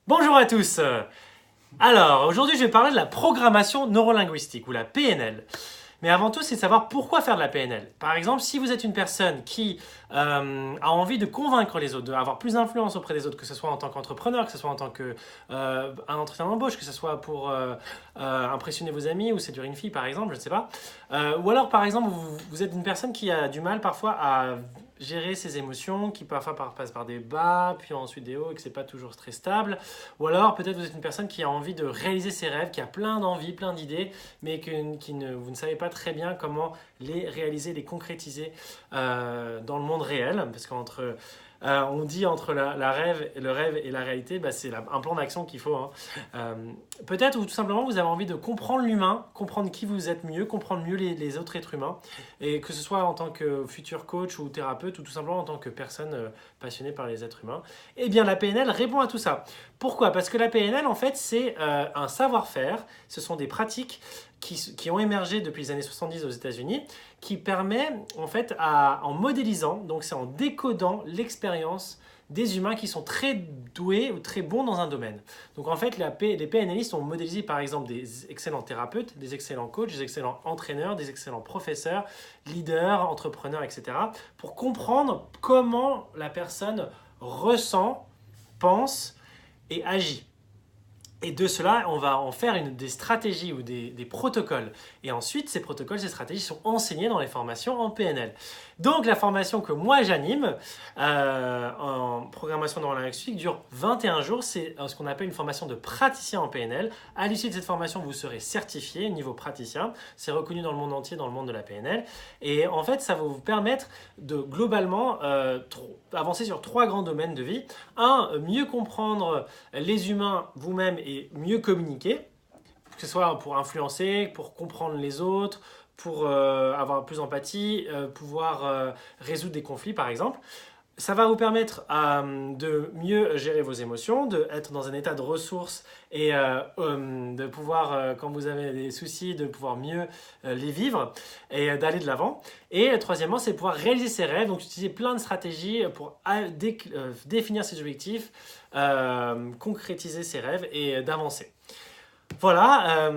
Bonjour à tous. Alors, aujourd'hui, je vais parler de la programmation neurolinguistique ou la PNL. Mais avant tout, c'est de savoir pourquoi faire de la PNL. Par exemple, si vous êtes une personne qui a envie de convaincre les autres, d'avoir plus d'influence auprès des autres, que ce soit en tant qu'entrepreneur, que ce soit en tant qu'un entretien d'embauche, que ce soit pour impressionner vos amis ou séduire une fille, par exemple, je ne sais pas. Ou alors, par exemple, vous êtes une personne qui a du mal parfois à gérer ses émotions, qui parfois passent par des bas, puis ensuite des hauts, et que c'est pas toujours très stable. Ou alors, peut-être vous êtes une personne qui a envie de réaliser ses rêves, qui a plein d'envies, plein d'idées, mais vous ne savez pas très bien comment les réaliser, les concrétiser dans le monde réel, parce qu'entre on dit entre le rêve et la réalité, c'est un plan d'action qu'il faut. Hein. Peut-être ou tout simplement vous avez envie de comprendre l'humain, comprendre qui vous êtes mieux, comprendre mieux les autres êtres humains, et que ce soit en tant que futur coach ou thérapeute ou tout simplement en tant que personne passionnée par les êtres humains. Eh bien la PNL répond à tout ça. Pourquoi? Parce que la PNL en fait c'est un savoir-faire, ce sont des pratiques qui ont émergé depuis les années 70 aux États-Unis, qui permet en fait en modélisant, donc c'est en décodant l'expérience des humains qui sont très doués ou très bons dans un domaine. Donc en fait, les PNListes ont modélisé par exemple des excellents thérapeutes, des excellents coachs, des excellents entraîneurs, des excellents professeurs, leaders, entrepreneurs, etc. pour comprendre comment la personne ressent, pense et agit. Et de cela, on va en faire des stratégies ou des protocoles. Et ensuite, ces protocoles, ces stratégies sont enseignés dans les formations en PNL. Donc, la formation que moi j'anime en programmation neurolinguistique dure 21 jours. C'est ce qu'on appelle une formation de praticien en PNL. À l'issue de cette formation, vous serez certifié niveau praticien. C'est reconnu dans le monde entier, dans le monde de la PNL. Et en fait, ça va vous permettre de globalement avancer sur 3 grands domaines de vie. Mieux comprendre les humains vous-même et mieux communiquer, que ce soit pour influencer, pour comprendre les autres, pour avoir plus d'empathie, pouvoir résoudre des conflits par exemple. Ça va vous permettre de mieux gérer vos émotions, d'être dans un état de ressources et de pouvoir, quand vous avez des soucis, de pouvoir mieux les vivre et d'aller de l'avant. Et troisièmement, c'est pouvoir réaliser ses rêves, donc utiliser plein de stratégies pour définir ses objectifs, concrétiser ses rêves et d'avancer. Voilà,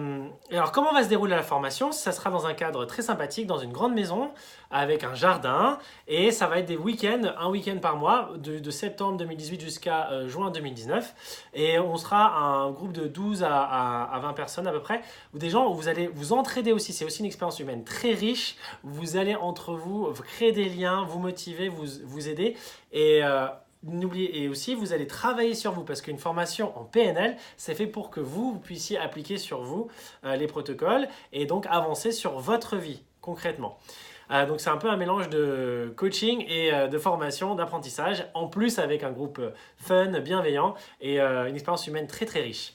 alors comment va se dérouler la formation? Ça sera dans un cadre très sympathique, dans une grande maison, avec un jardin, et ça va être des week-ends, un week-end par mois, de septembre 2018 jusqu'à juin 2019, et on sera un groupe de 12 à 20 personnes à peu près, où des gens où vous allez vous entraider aussi, c'est aussi une expérience humaine très riche, vous allez entre vous créer des liens, vous motiver, vous aider, et aussi, vous allez travailler sur vous parce qu'une formation en PNL, c'est fait pour que vous puissiez appliquer sur vous les protocoles et donc avancer sur votre vie concrètement. Donc c'est un peu un mélange de coaching et de formation, d'apprentissage, en plus avec un groupe fun, bienveillant et une expérience humaine très très riche.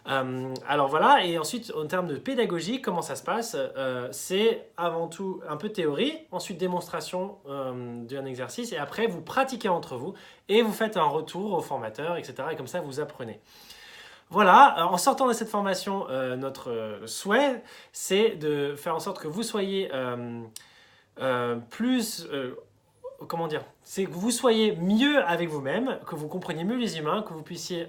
Alors voilà, et ensuite en termes de pédagogie, comment ça se passe? C'est avant tout un peu théorie, ensuite démonstration d'un exercice, et après vous pratiquez entre vous et vous faites un retour au formateur, etc. Et comme ça vous apprenez. Voilà, en sortant de cette formation, notre souhait, c'est de faire en sorte que vous soyez comment dire, c'est que vous soyez mieux avec vous-même, que vous compreniez mieux les humains, que vous puissiez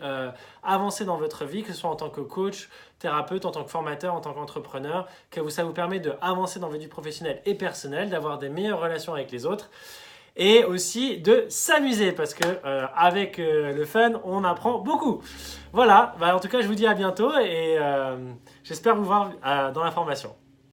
avancer dans votre vie, que ce soit en tant que coach, thérapeute, en tant que formateur, en tant qu'entrepreneur, que ça vous permet d'avancer dans votre vie professionnelle et personnelle, d'avoir des meilleures relations avec les autres et aussi de s'amuser parce que avec le fun, on apprend beaucoup. Voilà, en tout cas, je vous dis à bientôt et j'espère vous voir dans la formation.